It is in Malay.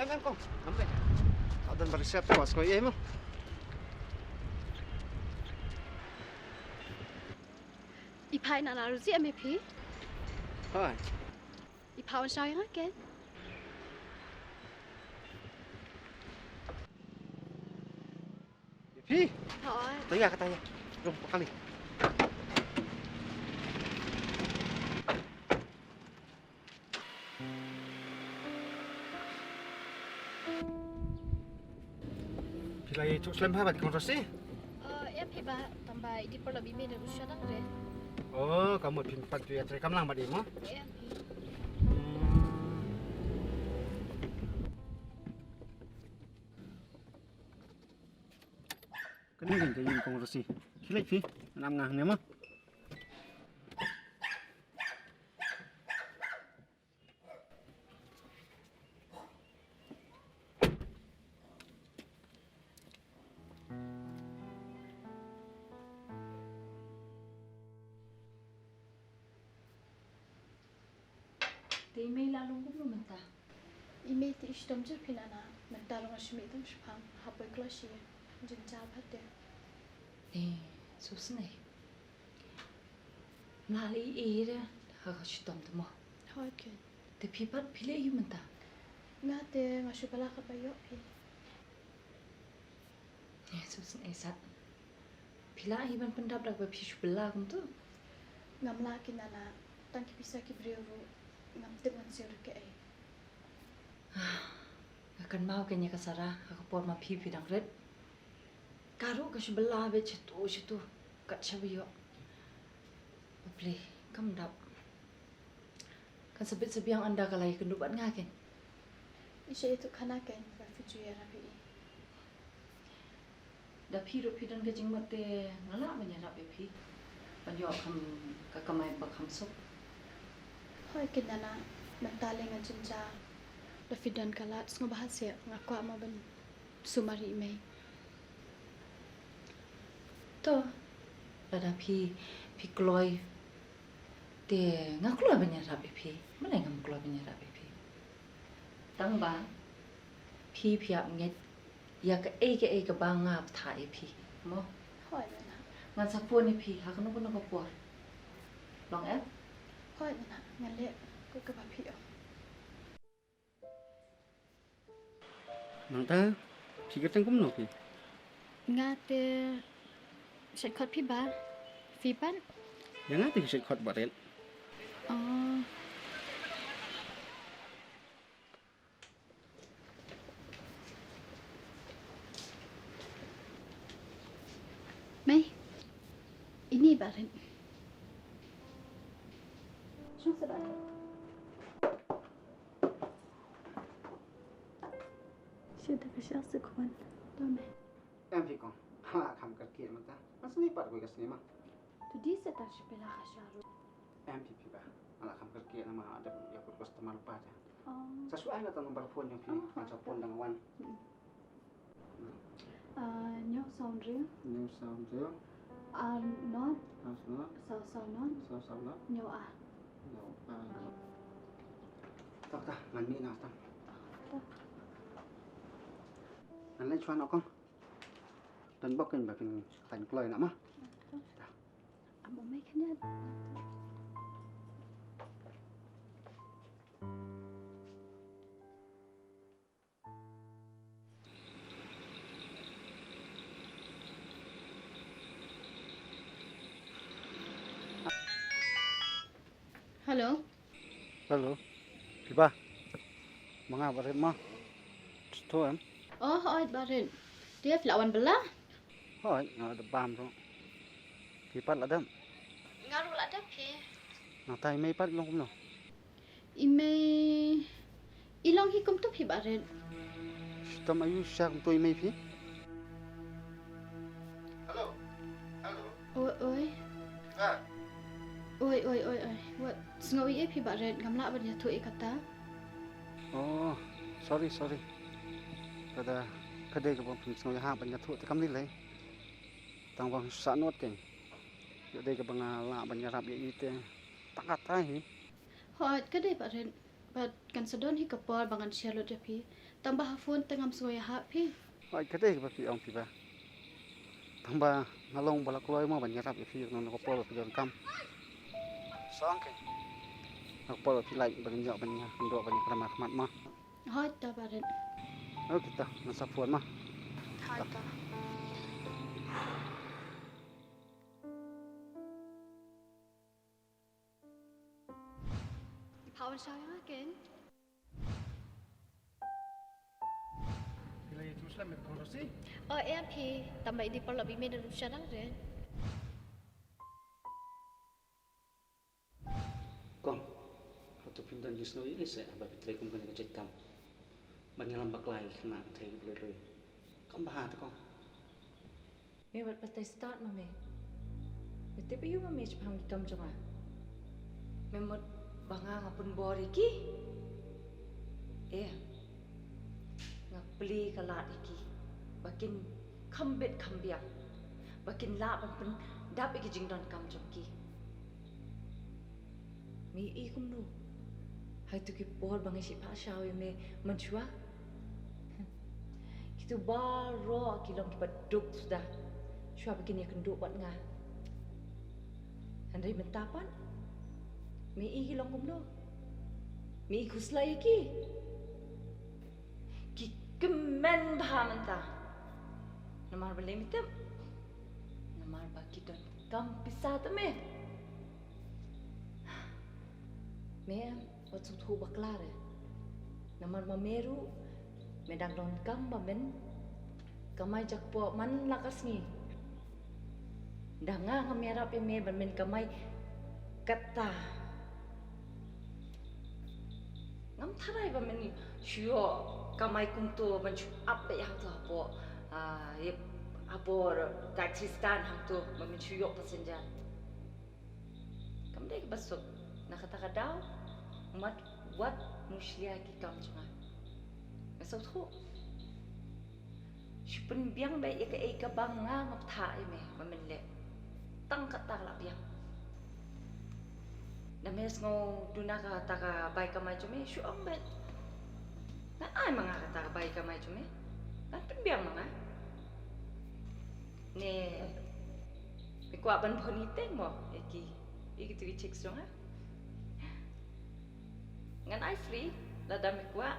Jangan kong, sampai. Kau dan bersiap tewas kau iya mo. Ipai na naruzi MP. Hai. Ipai on shawing again. Pi, Hai. tanya katanya. Rum kali. Bila itu selain apa di kontrasi? MP ba tambah di perlu bimi dan rusya dan re. Oh, kamu pimpat tu ya terekam lang ba di mo? MP. Cái này thì dùng con rasi. Khi lấy phi, làm ngang nè mà. Di email lalu ko mo ta. Ime ti ishtam jer pinana. Mentalong ashmi tam shpam. Hapoy klashi. Jinjab hatte. Susne. Nali era ha shitam mo. Hai ke. Te pipat pile yu menta. Ngate ngasupala ka bayo pi. Susne sat. Pila iban pendap dak pi shbela kum tu. Ngamla kinana. Tangki bisa ki brevu. Ngam teman sir ke ai. Akan mau kenya kasara aku por ma pi dang red. Karo ka shbela be chitu kat chabiyo. Ple kam dap. Kan sebit sebiang anda kalai kendubat ngaken. Isha itu kana ken ba fuju ya rapi. Da pi ro pi dan ke jing mate ngala menya rap pi. Panyo kam ka kamai ba kam sok. Hai kinana. Mentaling ang jinja. Lafidan kalat. Sngo bahasya. Ngakwa mo ban. Sumari ime. To lada pi kloy te ngakloy banya rap pi mana ngam kloy banya rap pi tang ba pi piap nget ya ka e ka banga thai pi mo Hai nana. ngan sapon ni pi ha kono ko por long ep Hai nana. Ngale. Ko ka ba pi. Nang ta, phi cái cũng nộp phi. Ngate. Shay kot pi ba. Fi pan. Yang ngati sẽ khot baret. May. Ini barin. Shung sa barin. Siya ka siya sa kuwan. Tome. Em phi con. Ha, kham kar kia mà ta. Mas ni pat koi kasni ma. Tu di sa ta shpela khasharu. Em phi ba. Ala kham kar kia nama ada ya kut customer pa ja. Oh. Sesuai na nomor phone yung phi. Macam phone dang wan. Nyo sound ring. New sound zero. Non. House no. Sao non. So no. Nyo a. No. Tak ta, ngan ni na ta. Ngan lấy chuan không? Dan bok kan bakin kan kloy na ma. Amo may kanya. Hello. Hello. Piba. Mga baret mo. Sto em. Oh, oi barin. Dia flawan bela. Hoi, nga ada bam ro. Pipat la dam. Ngaru la da pi. Nang tai mai pat long kum no. Ime ilong hikum tu pi barin. Tam ayu syak toi mai pi. Hello. Hello. Oi. Ah. Oi. What? Sngowi e pi barin gamla ban ya tu ikata. Oh, sorry. Kada ka bom pin snoy ha ban ya thu ta kam ni le. Tang bang sa not ke. Yo de ka bang la ban ya rap ye ite. Takat ta hi. Hoi, kadai barin. But kan sedon hi kapor bangan sialo dia pi. tambah phone tengam soya ha pi. Ai kedai ke pi ong pi ba. Tambah ngalong bala kloi mo ban yarap pi non ko pol pi don kam. Song ke. Ak pol pi lai ban nyok ban nya ndo ban kramat mat ma. Hoi ta barin. Oh kita nasa phone ma. Hoi ta. Pawan saya again. Bila itu Islam itu korupsi. Oh, pi tambah di perlu lebih medan usaha ren. Kong. Atau pindan justru ini saya abah pitrai kum kan kecet kam. Banyalam baklai kena thai boleh. Kam bahat kong. Me wat patai start ma me. Bete pe yu ma me chpang kam chonga. Me mot banga ngapun bori ki. Ngapli kalat iki. Bakin kambet kambiak. Bakin la ban pen dap iki jingdon kam chongki. Me I kum no. Hai tu ki bor bangai si pa shaw me manchua. Itu baro kilong kipat duk sudah. Shua begini akan duk buat ngah. Andai mentapan. Me I kilong kum no. Me I kuslai ki. Ki kemen bah mentah. Namar belem item. Namar baki don kam pisah tu me. Me waktu tu baklare. Namar mameru. Medang don kam bamen. Kamai jakpo man lakas ni. Danga kamera pe me bamen kamai kata. Ngam tharai bamen ni shio kamai kumto banchu apa yang tu apo ye apo taxi stand hang tu bamen shio passenger. Kam dek basuk nakata kadau mat wat muslia ki kam chunga. Masuk tu. Shipun biang baik eka banga ngap tha me bamen le. Tang kata la biang. Names ngo dunaka taka baik kamai cume shu ambet. Kan ai manga kata baik kamai cume. Kan penbiang manga. Ne Mikwa ban boni teng mo iki tu cek song ha. Ngan ai free la da mikwa.